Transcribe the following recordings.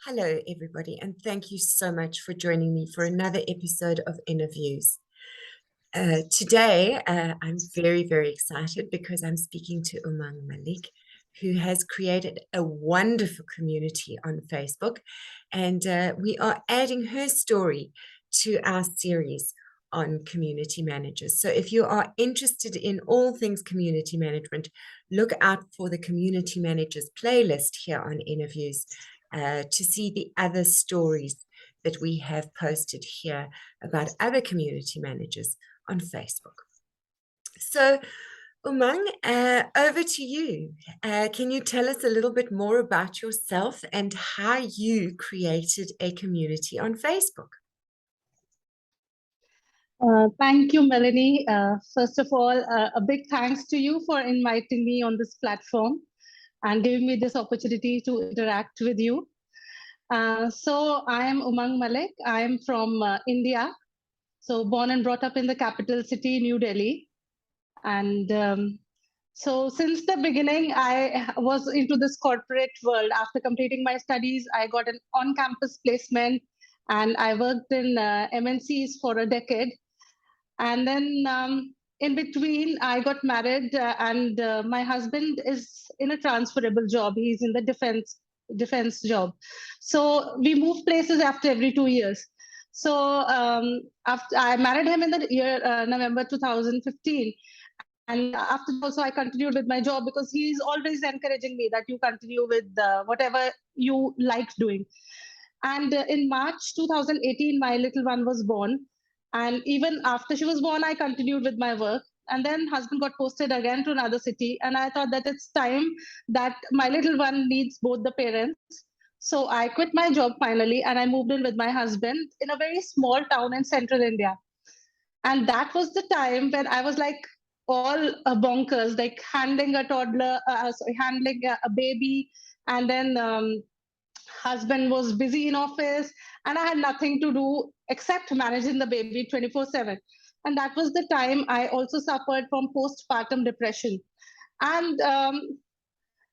Hello, everybody, and thank you so much for joining me for another episode of Interviews. Today, I'm very, very excited because I'm speaking to Umang Malik, who has created a wonderful community on Facebook, and we are adding her story to our series on community managers. So if you are interested in all things community management, look out for the community managers playlist here on Interviews to see the other stories that we have posted here about other community managers on Facebook. So, Umang, over to you. Can you tell us a little bit more about yourself and how you created a community on Facebook? Thank you, Melanie. First of all, a big thanks to you for inviting me on this platform and giving me this opportunity to interact with you. So I am Umang Malik. I am from India. So born and brought up in the capital city, New Delhi. And so since the beginning, I was into this corporate world. After completing my studies, I got an on-campus placement and I worked in MNCs for a decade. And then in between, I got married, and my husband is in a transferable job. He's in the defense job. So we move places after every 2 years. So after I married him in the year November 2015. And after that also, I continued with my job because he's always encouraging me that you continue with whatever you like doing. And in March 2018, my little one was born. And even after she was born, I continued with my work. And then husband got posted again to another city. And I thought that it's time that my little one needs both the parents. So I quit my job finally and I moved in with my husband in a very small town in central India. And that was the time when I was like all bonkers, like handling a toddler, handling a baby, and then husband was busy in office, and I had nothing to do except managing the baby 24/7. And that was the time I also suffered from postpartum depression. And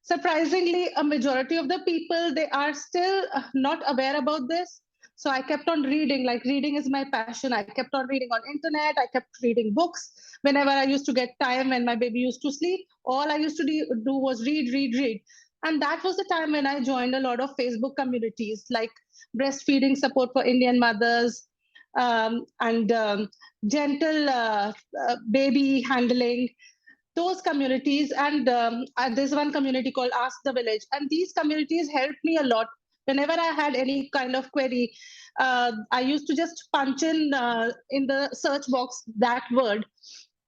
surprisingly, a majority of the people, they are still not aware about this. So I kept on reading, like reading is my passion. I kept on reading on internet. I kept reading books whenever I used to get time when my baby used to sleep. All I used to do was read. And that was the time when I joined a lot of Facebook communities like breastfeeding support for Indian mothers, and gentle baby handling, those communities. And there's one community called Ask the Village, and these communities helped me a lot. Whenever I had any kind of query, I used to just punch in the search box that word,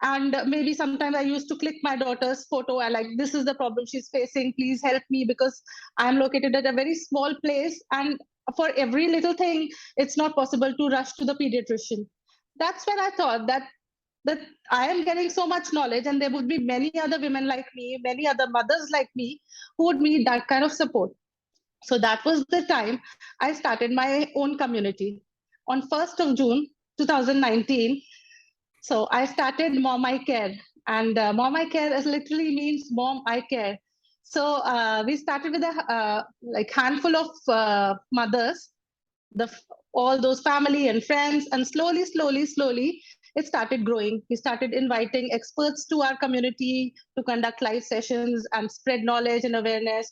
and maybe sometimes I used to click my daughter's photo. I like, this is the problem she's facing, please help me, because I'm located at a very small place, and for every little thing it's not possible to rush to the pediatrician. That's when I thought that I am getting so much knowledge, and there would be many other women like me, many other mothers like me who would need that kind of support. So that was the time I started my own community on 1st of June 2019. So I started Mom I Care, and Mom I Care is literally means Mom I Care. So we started with a like handful of mothers, the all those family and friends, and slowly it started growing. We started inviting experts to our community to conduct live sessions and spread knowledge and awareness,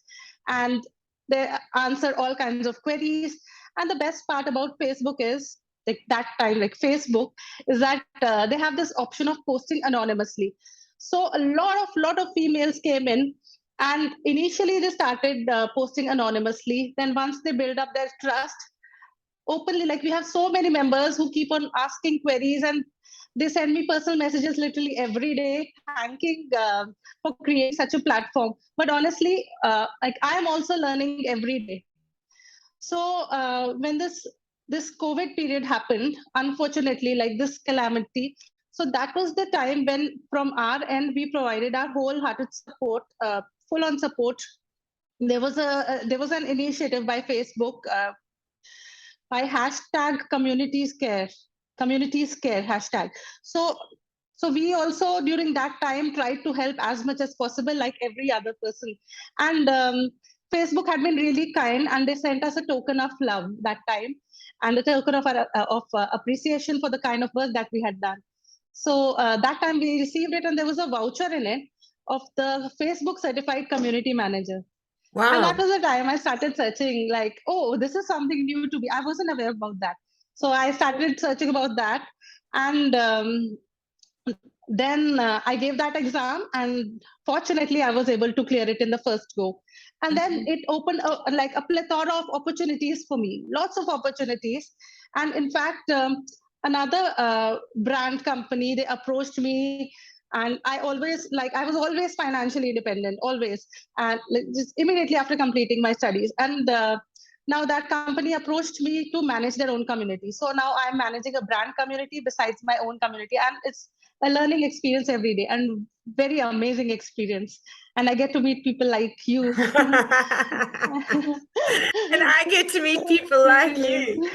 and they answer all kinds of queries. And the best part about Facebook is, like that time, like Facebook, is that they have this option of posting anonymously. So a lot of females came in, and initially they started posting anonymously. Then once they build up their trust openly, like we have so many members who keep on asking queries, and they send me personal messages literally every day thanking for creating such a platform. But honestly, like I am also learning every day. So when this COVID period happened, unfortunately, like this calamity, so that was the time when from our end we provided our wholehearted support, full on support. There was an initiative by Facebook, by hashtag communities care hashtag. So we also during that time tried to help as much as possible, like every other person. And Facebook had been really kind, and they sent us a token of love that time, and a token of appreciation for the kind of work that we had done. So that time we received it, and there was a voucher in it of the Facebook certified community manager. And Wow. that was the time I started searching, like, oh, this is something new to me. I wasn't aware about that. So I started searching about that. And then I gave that exam, and fortunately, I was able to clear it in the first go. And then it opened like a plethora of opportunities for me, lots of opportunities. And in fact, another brand company, they approached me, and I was always financially independent, always, and like, just immediately after completing my studies. And now that company approached me to manage their own community. So now I'm managing a brand community besides my own community, and it's a learning experience every day, and very amazing experience. And I get to meet people like you. And I get to meet people like you.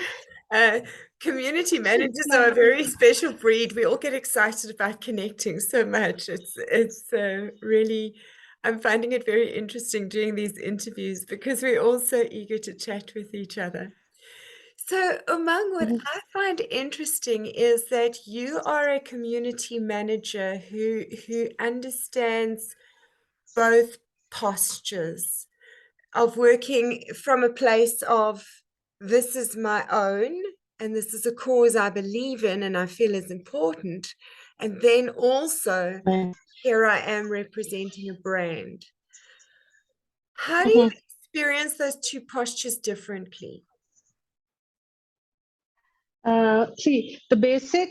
Uh, Community managers are a very special breed. We all get excited about connecting so much. It's really, I'm finding it very interesting doing these interviews because we're all so eager to chat with each other. So, Umang, what I find interesting is that you are a community manager who understands both postures of working from a place of this is my own and this is a cause I believe in and I feel is important. And then also, here I am representing a brand. How do you experience those two postures differently? See, the basic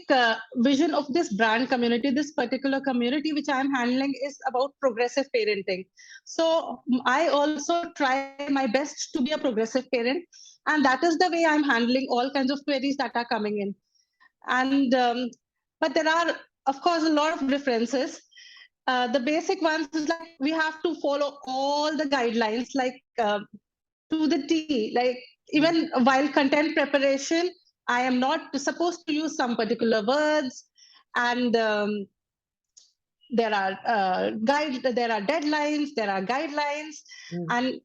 vision of this brand community, this particular community which I'm handling, is about progressive parenting. So I also try my best to be a progressive parent, and that is the way I'm handling all kinds of queries that are coming in. And but there are, of course, a lot of differences. The basic ones is like we have to follow all the guidelines, like to the T. Like even while content preparation, I am not supposed to use some particular words, and there are deadlines, there are guidelines, and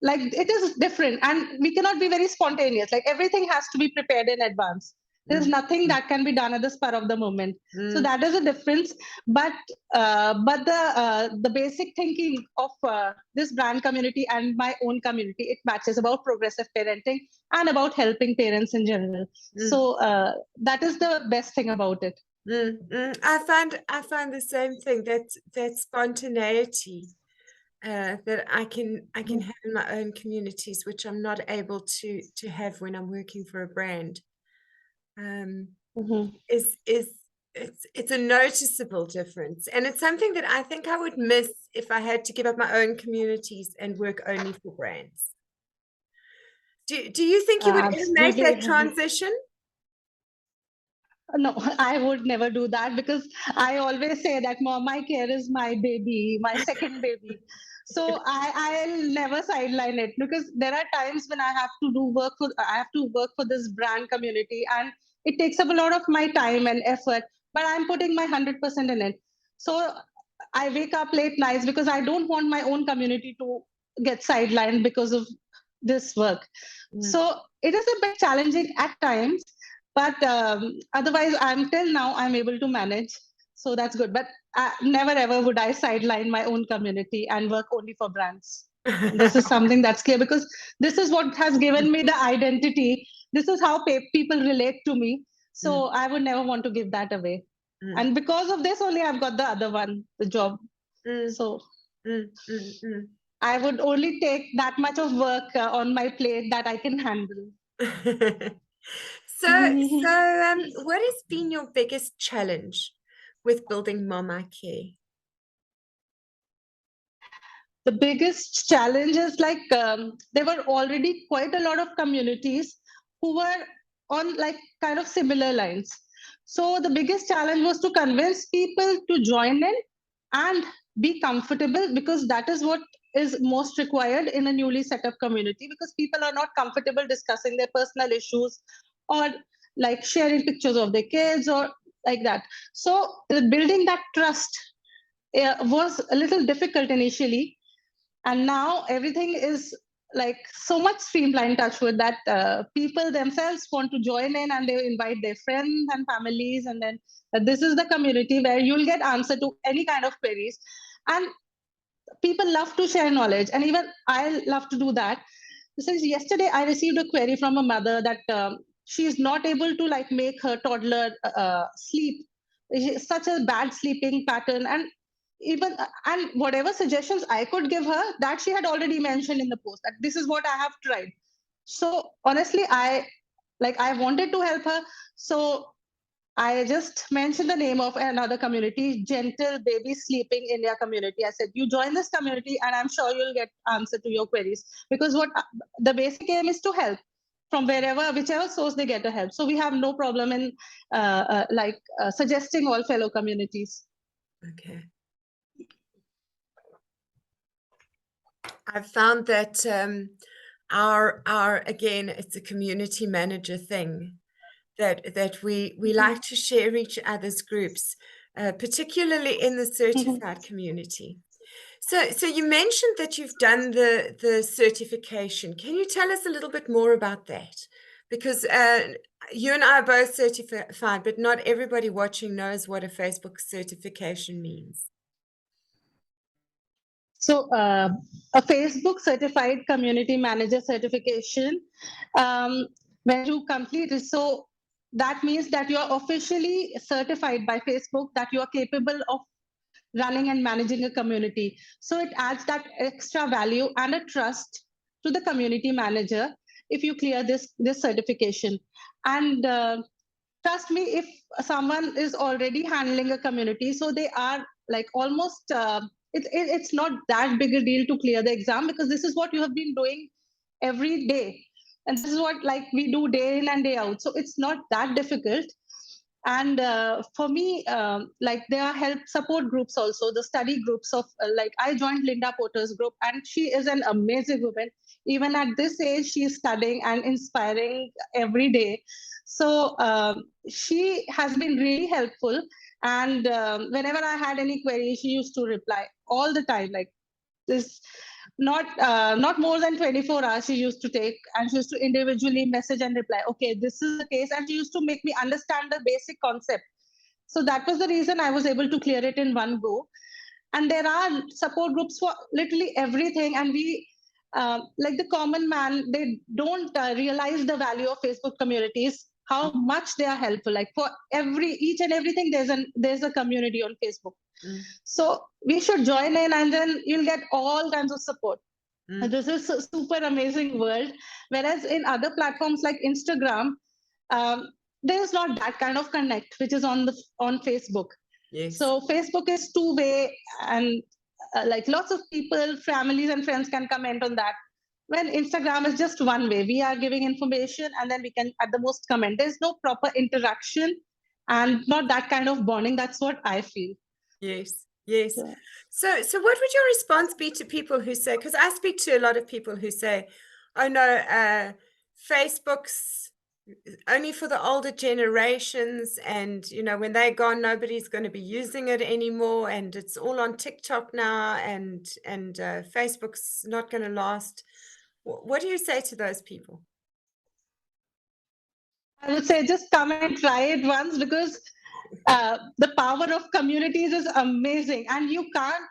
like it is different, and we cannot be very spontaneous. Like everything has to be prepared in advance. There's nothing that can be done at the spur of the moment. So that is a difference. But the basic thinking of this brand community and my own community, it matches about progressive parenting and about helping parents in general. So that is the best thing about it. I find the same thing, that spontaneity that I can have in my own communities, which I'm not able to have when I'm working for a brand. Is it's a noticeable difference, and it's something that I think I would miss if I had to give up my own communities and work only for brands. Do you think you would ever make that transition? No, I would never do that, because I always say that Mommicare is my baby, my second baby. So I'll never sideline it, because there are times when I have to work for this brand community, and it takes up a lot of my time and effort, but I'm putting my 100% in it. So I wake up late nights because I don't want my own community to get sidelined because of this work. So it is a bit challenging at times, but otherwise until now I'm able to manage, so that's good. But never ever would I sideline my own community and work only for brands. This is something that's clear, because this is what has given me the identity. This is how people relate to me, so I would never want to give that away. And because of this only I've got the other one, the job. So I would only take that much of work on my plate that I can handle. So, what has been your biggest challenge with building Mommicare? The biggest challenge is like there were already quite a lot of communities who were on like kind of similar lines. So the biggest challenge was to convince people to join in and be comfortable, because that is what is most required in a newly set up community, because people are not comfortable discussing their personal issues, or like sharing pictures of their kids or like that. So building that trust was a little difficult initially, and now everything is like so much streamlined, touch wood, that people themselves want to join in, and they invite their friends and families, and then this is the community where you'll get answer to any kind of queries. And people love to share knowledge, and even I love to do that. Since yesterday I received a query from a mother that she is not able to like make her toddler sleep. Such a bad sleeping pattern, and even and whatever suggestions I could give her, that she had already mentioned in the post, that this is what I have tried. So honestly, I wanted to help her. So I just mentioned the name of another community, Gentle Baby Sleeping India community. I said, you join this community and I'm sure you'll get answer to your queries. Because what the basic aim is to help from wherever, whichever source they get a help. So we have no problem in suggesting all fellow communities. Okay. I've found that our again, it's a community manager thing, that we like to share each other's groups, particularly in the certified community. So you mentioned that you've done the certification. Can you tell us a little bit more about that? Because you and I are both certified, but not everybody watching knows what a Facebook certification means. So a Facebook certified community manager certification, when you complete it, so that means that you are officially certified by Facebook, that you are capable of running and managing a community. So it adds that extra value and a trust to the community manager if you clear this certification. And trust me, if someone is already handling a community, so they are like almost it's not that big a deal to clear the exam, because this is what you have been doing every day, and this is what like we do day in and day out, so it's not that difficult. And for me, like there are help support groups also, the study groups of like I joined Linda Porter's group, and she is an amazing woman. Even at this age, she is studying and inspiring every day. So she has been really helpful. And whenever I had any query, she used to reply all the time, like this, not more than 24 hours she used to take, and she used to individually message and reply, okay, this is the case, and she used to make me understand the basic concept. So that was the reason I was able to clear it in one go. And there are support groups for literally everything, and we like the common man, they don't realize the value of Facebook communities, how much they are helpful. Like for each and everything, there's a community on Facebook. So we should join in, and then you'll get all kinds of support. And this is a super amazing world. Whereas in other platforms like Instagram, there's not that kind of connect which is on Facebook. Yes. So Facebook is two-way, and like lots of people, families and friends can comment on that. When Instagram is just one way, we are giving information and then we can at the most comment. There's no proper interaction and not that kind of bonding. That's what I feel. Yes, yes. Yeah. So what would your response be to people who say, because I speak to a lot of people who say, oh no, Facebook's only for the older generations, and you know, when they're gone, nobody's going to be using it anymore, and it's all on TikTok now, and Facebook's not going to last. What do you say to those people? I would say just come and try it once, because the power of communities is amazing, and you can't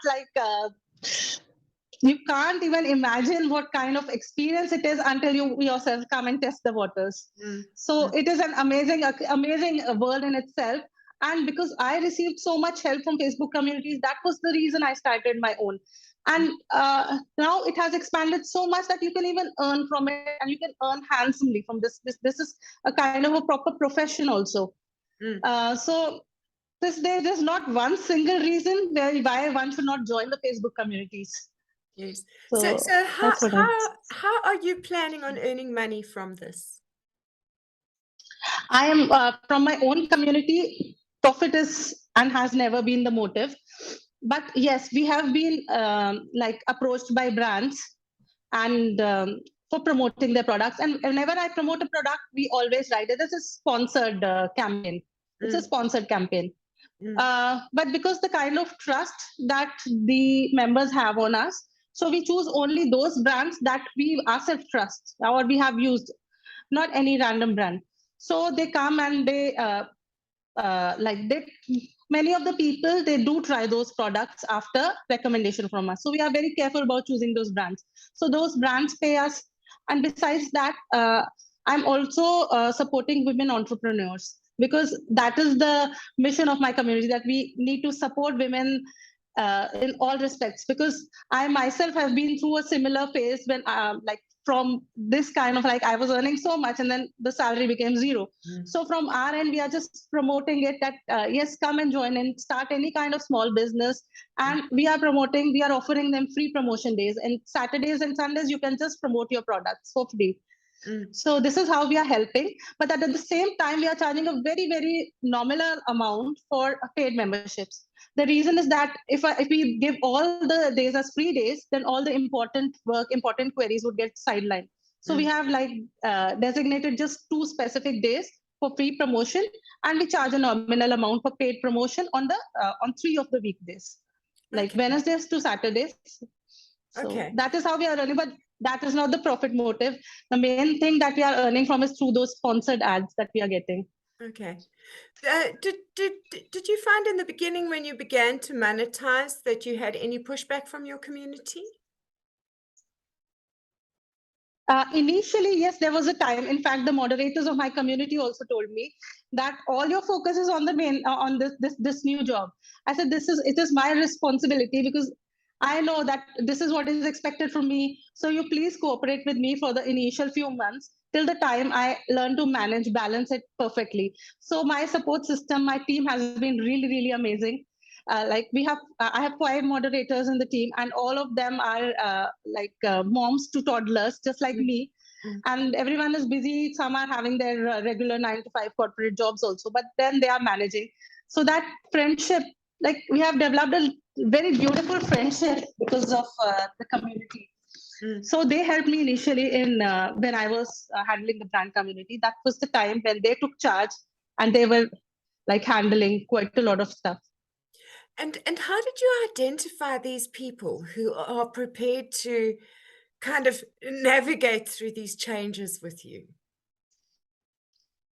even imagine what kind of experience it is until you yourself come and test the waters. So it is an amazing world in itself. And because I received so much help from Facebook communities, that was the reason I started my own. And now it has expanded so much that you can even earn from it, and you can earn handsomely from this. This is a kind of a proper profession also. So there's not one single reason why one should not join the Facebook communities. Yes. So How are you planning on earning money from this? I am from my own community. Profit is and has never been the motive, but yes, we have been like approached by brands and for promoting their products. And whenever I promote a product, we always write it as a sponsored campaign. It's a sponsored campaign. But because the kind of trust that the members have on us, So we choose only those brands that we ourselves trust or we have used, not any random brand. So they come and they many of the people, they do try those products after recommendation from us. So we are very careful about choosing those brands. So those brands pay us. And besides that, I'm also supporting women entrepreneurs, because that is the mission of my community, that we need to support women in all respects, because I myself have been through a similar phase when from this kind of, like, I was earning so much and then the salary became zero. So from our end, we are just promoting it that yes, come and join and start any kind of small business. And we are offering them free promotion days, and Saturdays and Sundays you can just promote your products for free. So this is how we are helping, but at the same time we are charging a very, very nominal amount for paid memberships. The reason is that if we give all the days as free days, then all the important queries would get sidelined. So we have designated just 2 specific days for free promotion, and we charge a nominal amount for paid promotion on 3 of the weekdays, like Wednesdays to Saturdays. So that is how we are running, but that is not the profit motive. The main thing that we are earning from is through those sponsored ads that we are getting. Okay. Did you find in the beginning, when you began to monetize, that you had any pushback from your community? Initially, yes, there was a time. In fact, the moderators of my community also told me that all your focus is on the main on this new job. I said it is my responsibility, because I know that this is what is expected from me. So you please cooperate with me for the initial few months till the time I learn to balance it perfectly. So my support system, my team has been really, really amazing. I have 5 moderators in the team, and all of them are moms to toddlers, just like me. And everyone is busy. Some are having their regular 9 to 5 corporate jobs also, but then they are managing. So that friendship, like, we have developed a very beautiful friendship because of the community. So they helped me initially in when I was handling the brand community. That was the time when they took charge, and they were like handling quite a lot of stuff. And how did you identify these people who are prepared to kind of navigate through these changes with you?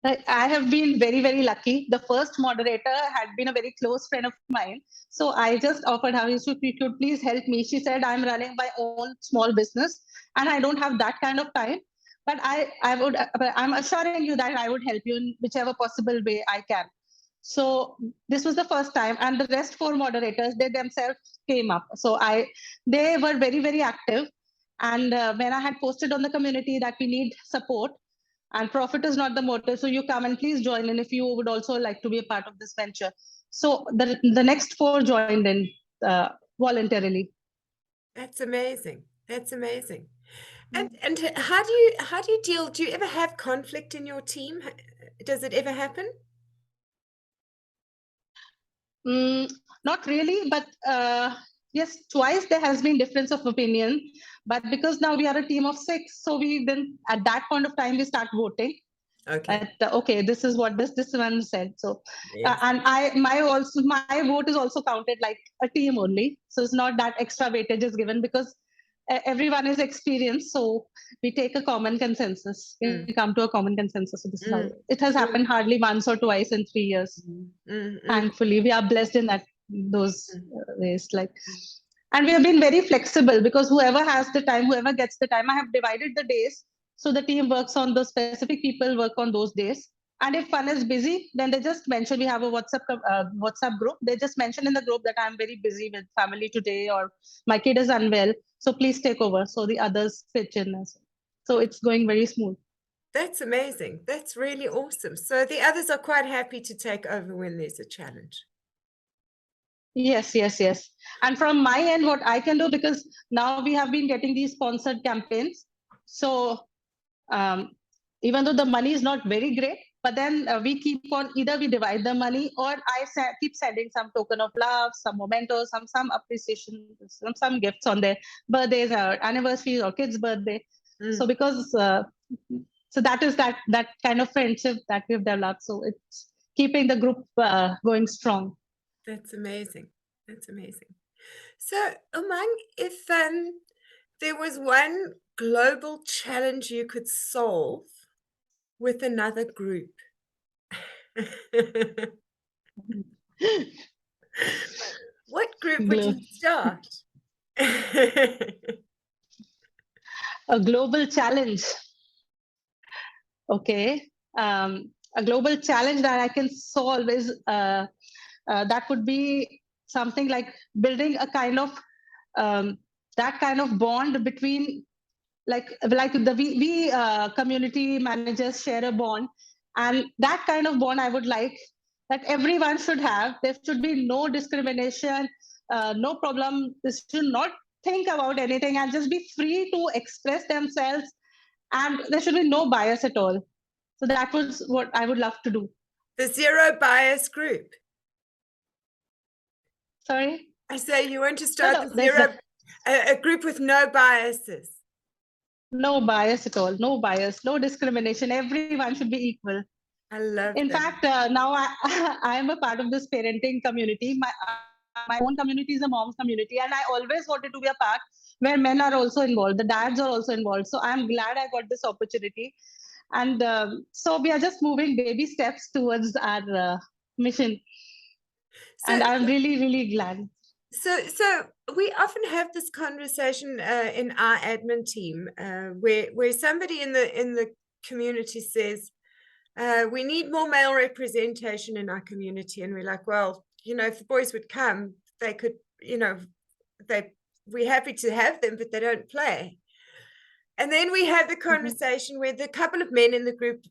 I have been very, very lucky. The first moderator had been a very close friend of mine. So I just offered her, if you could please help me. She said, I'm running my own small business and I don't have that kind of time. But I'm assuring you that I would help you in whichever possible way I can. So this was the first time, and the rest 4 moderators, they themselves came up. So they were very, very active. And when I had posted on the community that we need support, and profit is not the motive, so you come and please join in if you would also like to be a part of this venture. So the next 4 joined in voluntarily. That's amazing. That's amazing. And how do you deal? Do you ever have conflict in your team? Does it ever happen? Not really, but yes, twice there has been difference of opinion. But because now we are a team of 6, so we then at that point of time we start voting. Okay. Okay, this is what this one said. So Yes. and my vote is also counted like a team only. So it's not that extra weightage is given, because everyone is experienced. So we take a common consensus. We come to a common consensus. So this is how it has happened hardly once or twice in 3 years. Thankfully, we are blessed in those ways. And we have been very flexible, because whoever has the time, whoever gets the time, I have divided the days. So the team works on those specific people work on those days. And if one is busy, then they just mention, we have a WhatsApp group. They just mention in the group that I'm very busy with family today, or my kid is unwell. So please take over. So the others pitch in. So it's going very smooth. That's amazing. That's really awesome. So the others are quite happy to take over when there's a challenge. Yes. And from my end, what I can do, because now we have been getting these sponsored campaigns. So even though the money is not very great, but then we keep on, either we divide the money, or I keep sending some token of love, some mementos, some appreciation, some gifts on their birthdays or anniversaries or kids' birthday. So because so that is that kind of friendship that we've developed. So it's keeping the group going strong. That's amazing. That's amazing. So, Umang, if there was one global challenge you could solve with another group, what group would Glo- you start? a global challenge. Okay. A global challenge that I can solve is that would be something like building a kind of that kind of bond between like the we community managers share a bond, and that kind of bond I would like that everyone should have. There should be no discrimination, no problem. They should not think about anything and just be free to express themselves, and there should be no bias at all. So that was what I would love to do. The zero bias group. Sorry. I say you want to No, start no, the there's zero, a group with no biases. no bias at all. No bias, no discrimination. Everyone should be equal. I love In that. fact, now I am a part of this parenting community. My own community is a mom's community, and I always wanted to be a part where men are also involved. The dads are also involved. So I'm glad I got this opportunity, and so we are just moving baby steps towards our mission. So, And I'm really, really glad. so we often have this conversation in our admin team where somebody in the community says, we need more male representation in our community, and we're like, well, if the boys would come, they could, we're happy to have them, but they don't play. And then we have the conversation where the couple of men in the group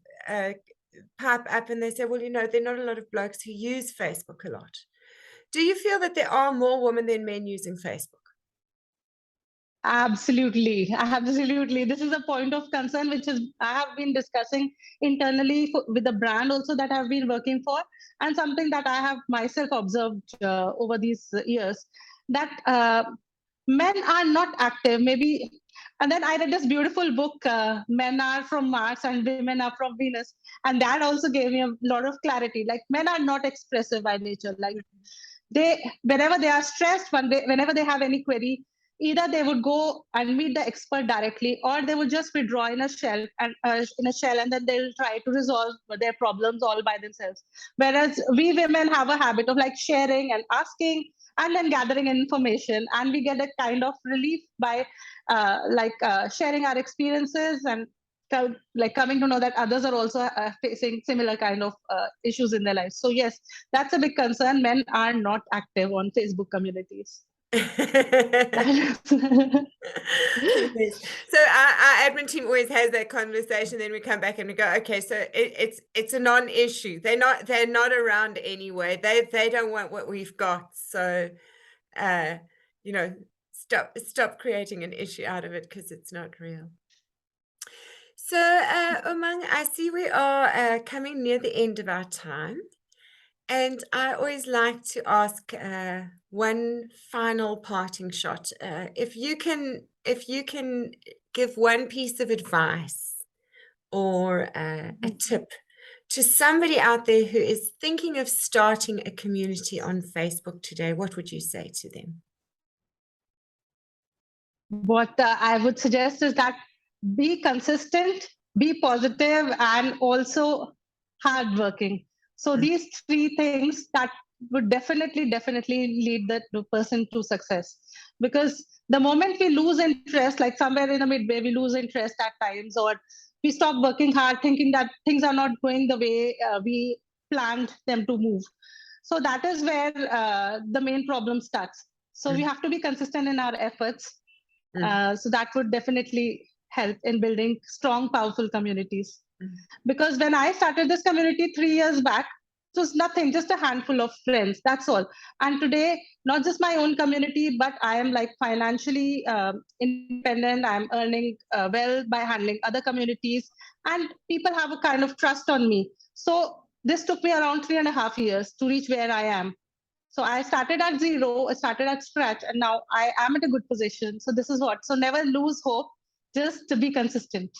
pipe up and they say, well, there are not a lot of blokes who use Facebook a lot. Do you feel that there are more women than men using Facebook? Absolutely, absolutely. This is a point of concern which is I have been discussing internally with the brand also that I've been working for, and something that I have myself observed over these years, that men are not active. Maybe, and then I read this beautiful book, "Men Are from Mars and Women Are from Venus," and that also gave me a lot of clarity. Like men are not expressive by nature. Like they, whenever they are stressed, whenever they have any query, either they would go and meet the expert directly, or they would just withdraw in a shell and then they'll try to resolve their problems all by themselves. Whereas we women have a habit of like sharing and asking and then gathering information, and we get a kind of relief by sharing our experiences and like coming to know that others are also facing similar kind of issues in their lives. So yes, that's a big concern. Men are not active on Facebook communities. Yes. So our admin team always has that conversation. Then we come back and we go, okay, so it's a non-issue. They're not around anyway. They don't want what we've got. So, stop creating an issue out of it because it's not real. So, Umang, I see we are coming near the end of our time. And I always like to ask one final parting shot. If you can give one piece of advice or a tip to somebody out there who is thinking of starting a community on Facebook today, what would you say to them? What I would suggest is that be consistent, be positive, and also hardworking. So these three things that would definitely lead the person to success. Because the moment we lose interest, like somewhere in the midway, we lose interest at times, or we stop working hard, thinking that things are not going the way we planned them to move. So that is where the main problem starts. So we have to be consistent in our efforts, so that would definitely help in building strong, powerful communities. Because when I started this community 3 years back, it was nothing, just a handful of friends. That's all. And today, not just my own community, but I am like financially independent. I'm earning well by handling other communities, and people have a kind of trust on me. So this took me around 3.5 years to reach where I am. So I started at zero, I started at scratch, and now I am at a good position. So this is what. So never lose hope, just to be consistent.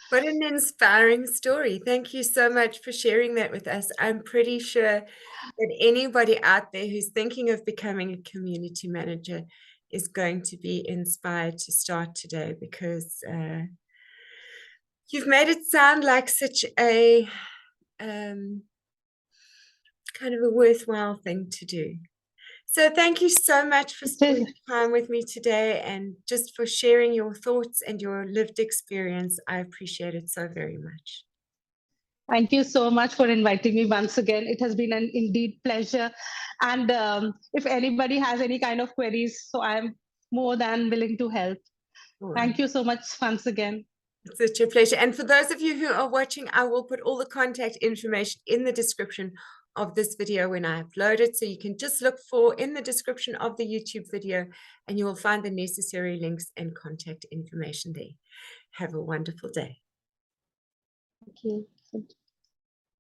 What an inspiring story. Thank you so much for sharing that with us. I'm pretty sure that anybody out there who's thinking of becoming a community manager is going to be inspired to start today, because you've made it sound like such a kind of a worthwhile thing to do. So thank you so much for spending time with me today, and just for sharing your thoughts and your lived experience. I appreciate it so very much. Thank you so much for inviting me once again. It has been an indeed pleasure. And if anybody has any kind of queries, so I'm more than willing to help. Thank you so much once again. It's such a pleasure. And for those of you who are watching, I will put all the contact information in the description of this video when I upload it. So you can just look for in the description of the YouTube video, and you will find the necessary links and contact information there. Have a wonderful day. Thank you.